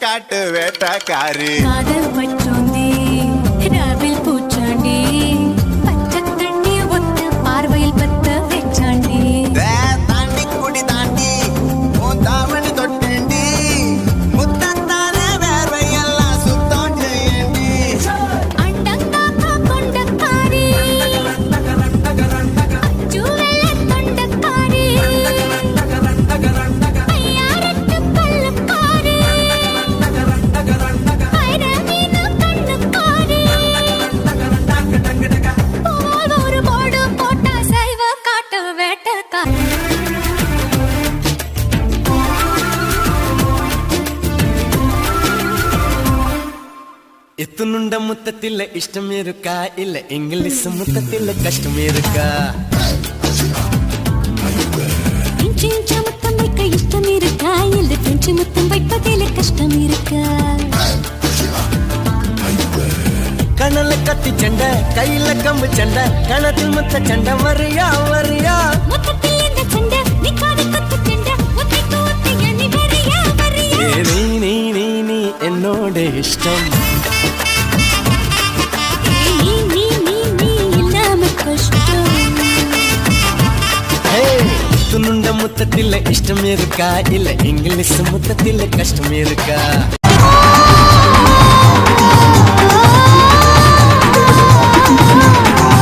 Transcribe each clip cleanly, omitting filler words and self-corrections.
காட்டு வேட்டக்காரி காதல் பச்சோந்தி ராவில் பூச்சாண்டி பச்சை தண்ணி ஒத்த பார்வையில் பத்த வெச்சாண்டி தாண்டி குடி தாண்டி உன் தாமணி தொட்டேண்டி முத்தான வேர்வையெல்லாம் சுத்தம் செய்யண்டி அண்டங்காக்கா கொண்டக்காரி அச்சுவெல்ல தொண்டக்காரி ஐயாரட்டு பல்லக்காரி ஐரமீன கண்ணுக்காரி போல் ஒரு போடு போட்டா சைவ காட்டு வேட்டக்காரி எத்துணுண்ட முத்தத்தில் இஷ்டம் இருக்கா இல்ல இங்கிலீஷ் முத்தத்தில் கஷ்டம் இருக்கா இன்றிஞ்ச முத்தம் வைக்க இஷ்டம் இருக்கா இல்ல பிரெஞ்சு முத்தம் வைப்பதில் கஷ்டம் இருக்கா கணல கத்தி சண்டை கையில கம்பு சண்டை கணத்தில் முத்த சண்டை வரியா வரியா முத்தத்தில் இந்த சண்டை நீ காது குத்து சண்டை ஒத்தைக்கு ஒத்தை எண்ணி வரியா வரியா நீ நீ நீ நீ என்னோட இஷ்டம் நீ நீ நீ நீ இல்லாம கஷ்டம் துணுண்ட முத்தத்தில் இஷ்டம் இருக்கா இல்ல இங்கிலீஷ் முத்தத்தில் கஷ்டம் இருக்கா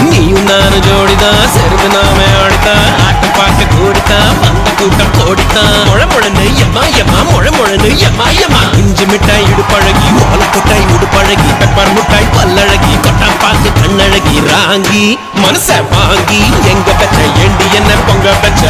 நீயும் நானும் ஜோடிதான் செருது நாம ஆடித்தான் ஆட்டம் பார்க்க கூடித்தான் வந்த கூட்டம் கோடித்தான் முழமுழனு எம்மா எம்மா முழமுழனு எம்மா எம்மா இஞ்சி மிட்டாய் இடுப்பழகி ஓல கொட்டாய் உடுப்பழகி பெப்பர் முட்டாய் பல்லழகி கொட்டா பார்த்து கண்ணழகி ராங்கி மனச வாங்கி எங்க பெற்ற ஏண்டி என்ன பொங்க பெற்ற